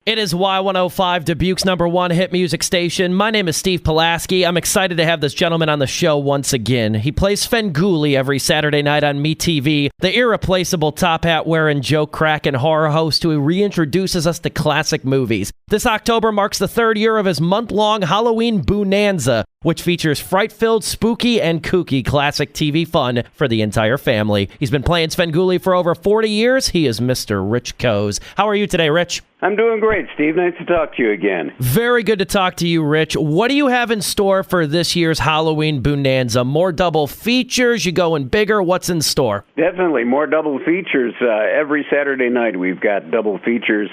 It is Y105, Dubuque's #1 hit music station. My name is Steve Pulaski. I'm excited to have this gentleman on the show once again. He plays Svengoolie every Saturday night on MeTV, the irreplaceable top hat wearing, joke cracking horror host who reintroduces us to classic movies. This October marks the 3rd year of his month-long Halloween BOONanza, which features fright-filled, spooky, and kooky classic TV fun for the entire family. He's been playing Svengoolie for over 40 years. He is Mr. Rich Koz. How are you today, Rich? I'm doing great, Steve. Nice to talk to you again. Very good to talk to you, Rich. What do you have in store for this year's Halloween BOONanza? More double features? You going bigger? What's in store? Definitely more double features. Every Saturday night we've got double features.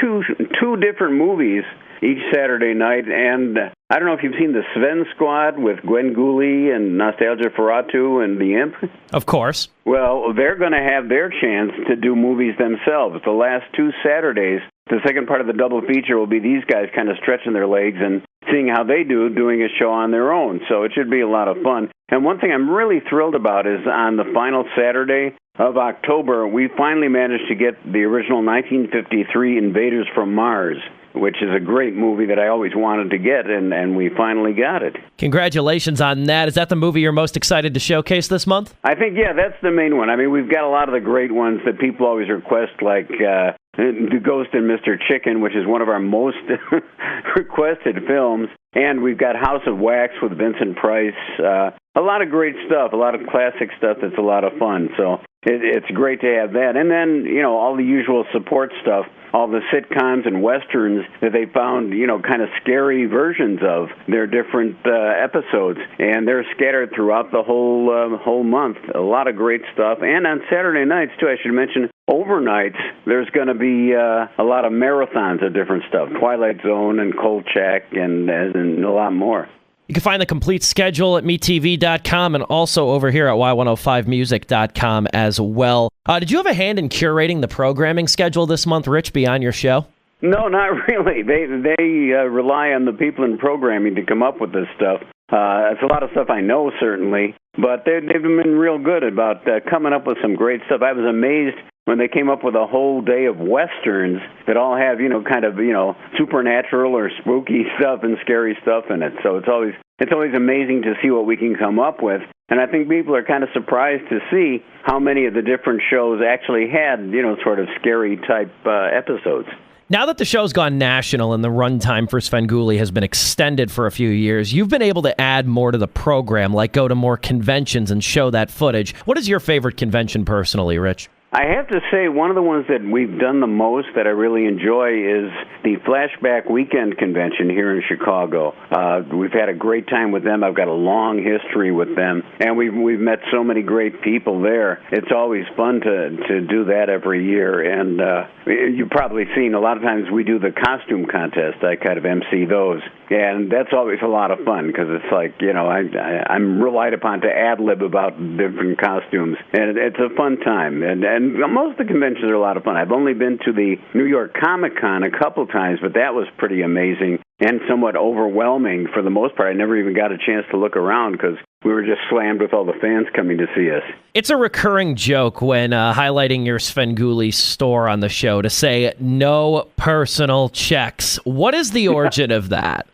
Two different movies each Saturday night, and I don't know if you've seen the Sven Squad with Svengoolie and Nostalgia Ferratu and the Imp. Of course. Well, they're going to have their chance to do movies themselves. The last 2 Saturdays, the second part of the double feature will be these guys kind of stretching their legs and seeing how they do doing a show on their own. So it should be a lot of fun. And one thing I'm really thrilled about is on the final Saturday of October, we finally managed to get the original 1953 Invaders from Mars, which is a great movie that I always wanted to get, and we finally got it. Congratulations on that. Is that the movie you're most excited to showcase this month? I think, yeah, that's the main one. I mean, we've got a lot of the great ones that people always request, like The Ghost and Mr. Chicken, which is one of our most requested films. And we've got House of Wax with Vincent Price. A lot of great stuff, a lot of classic stuff that's a lot of fun. So it's great to have that. And then, you know, all the usual support stuff, all the sitcoms and westerns that they found, you know, kind of scary versions of their different episodes. And they're scattered throughout the whole month. A lot of great stuff. And on Saturday nights, too, I should mention, overnights, there's going to be a lot of marathons of different stuff. Twilight Zone and Kolchak and a lot more. You can find the complete schedule at MeTV.com and also over here at Y105music.com as well. Did you have a hand in curating the programming schedule this month, Rich, beyond your show? No, not really. They rely on the people in programming to come up with this stuff. It's a lot of stuff I know, certainly, but they've been real good about coming up with some great stuff. I was amazed when they came up with a whole day of westerns that all have, you know, kind of, you know, supernatural or spooky stuff and scary stuff in it. So it's always amazing to see what we can come up with. And I think people are kind of surprised to see how many of the different shows actually had, you know, sort of scary type episodes. Now that the show's gone national and the runtime for Svengoolie has been extended for a few years, you've been able to add more to the program, like go to more conventions and show that footage. What is your favorite convention personally, Rich? I have to say one of the ones that we've done the most that I really enjoy is the Flashback Weekend Convention here in Chicago. We've had a great time with them. I've got a long history with them, and we've met so many great people there. It's always fun to do that every year, and you've probably seen a lot of times we do the costume contest. I kind of MC those, and that's always a lot of fun because it's like, you know, I'm relied upon to ad-lib about different costumes, and it's a fun time, and most of the conventions are a lot of fun. I've only been to the New York Comic Con a couple times, but that was pretty amazing and somewhat overwhelming for the most part. I never even got a chance to look around because we were just slammed with all the fans coming to see us. It's a recurring joke when highlighting your Svengoolie store on the show to say, no personal checks. What is the origin of that?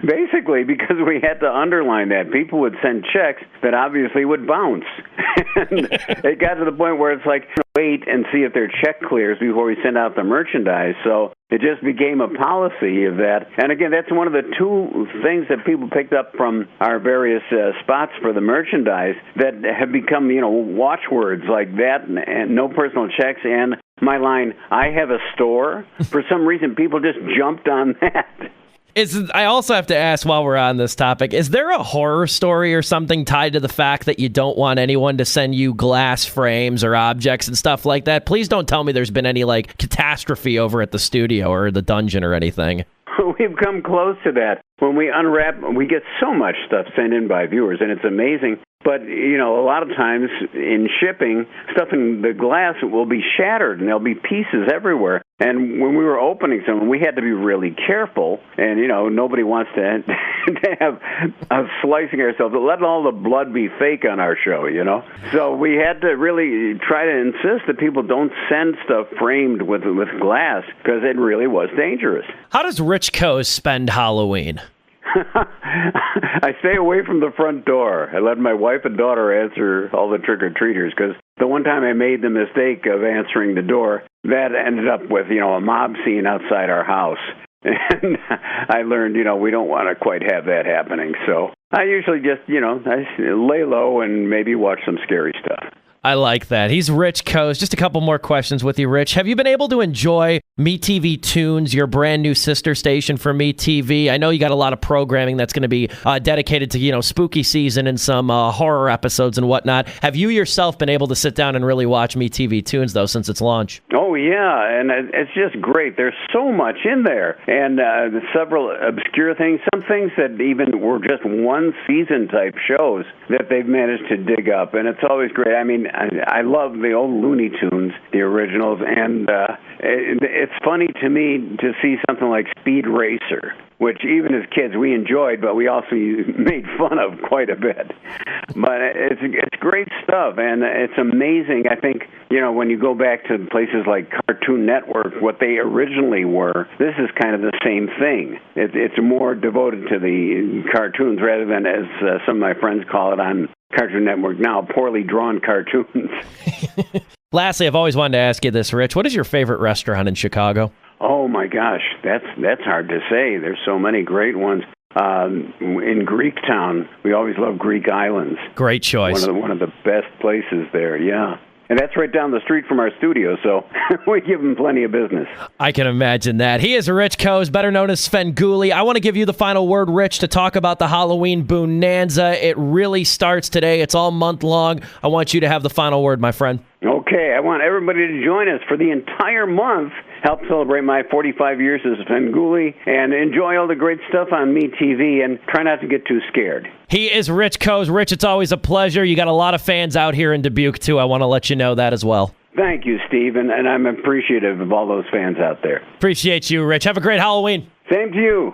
Basically, because we had to underline that. People would send checks that obviously would bounce. And it got to the point where it's like, wait and see if their check clears before we send out the merchandise. So it just became a policy of that. And again, that's one of the 2 things that people picked up from our various spots for the merchandise that have become, you know, watchwords like that and no personal checks and my line, I have a store. For some reason, people just jumped on that. I also have to ask while we're on this topic, is there a horror story or something tied to the fact that you don't want anyone to send you glass frames or objects and stuff like that? Please don't tell me there's been any, like, catastrophe over at the studio or the dungeon or anything. We've come close to that. When we unwrap, we get so much stuff sent in by viewers, and it's amazing. But, a lot of times in shipping, stuff in the glass will be shattered and there'll be pieces everywhere. And when we were opening some, we had to be really careful. And, nobody wants to have us slicing ourselves, let all the blood be fake on our show, So we had to really try to insist that people don't send stuff framed with glass because it really was dangerous. How does Rich Koz spend Halloween? I stay away from the front door. I let my wife and daughter answer all the trick-or-treaters because the one time I made the mistake of answering the door, that ended up with, a mob scene outside our house. And I learned, we don't want to quite have that happening. So I usually just, I lay low and maybe watch some scary stuff. I like that. He's Rich Koz. Just a couple more questions with you, Rich. Have you been able to enjoy MeTV Tunes, your brand new sister station for MeTV? I know you got a lot of programming that's going to be dedicated to, spooky season and some horror episodes and whatnot. Have you yourself been able to sit down and really watch MeTV Tunes, though, since its launch? Oh, yeah, and it's just great. There's so much in there, and several obscure things, some things that even were just one-season type shows that they've managed to dig up, and it's always great. I mean, I love the old Looney Tunes, the originals, and it's funny to me to see something like Speed Racer, which even as kids we enjoyed, but we also made fun of quite a bit. But it's great stuff, and it's amazing. I think, when you go back to places like Cartoon Network, what they originally were, this is kind of the same thing. It's more devoted to the cartoons rather than, as some of my friends call it on Cartoon Network now, poorly drawn cartoons. Lastly, I've always wanted to ask you this, Rich. What is your favorite restaurant in Chicago? Oh, my gosh. That's hard to say. There's so many great ones. In Greektown, we always love Greek Islands. Great choice. One of the best places there, yeah. And that's right down the street from our studio, so we give them plenty of business. I can imagine that. He is Rich Koz, better known as Svengoolie. I want to give you the final word, Rich, to talk about the Halloween BOONanza. It really starts today. It's all month long. I want you to have the final word, my friend. Okay, I want everybody to join us for the entire month. Help celebrate my 45 years as Svengoolie and enjoy all the great stuff on MeTV and try not to get too scared. He is Rich Koz. Rich, it's always a pleasure. You got a lot of fans out here in Dubuque, too. I want to let you know that as well. Thank you, Steve, and I'm appreciative of all those fans out there. Appreciate you, Rich. Have a great Halloween. Same to you.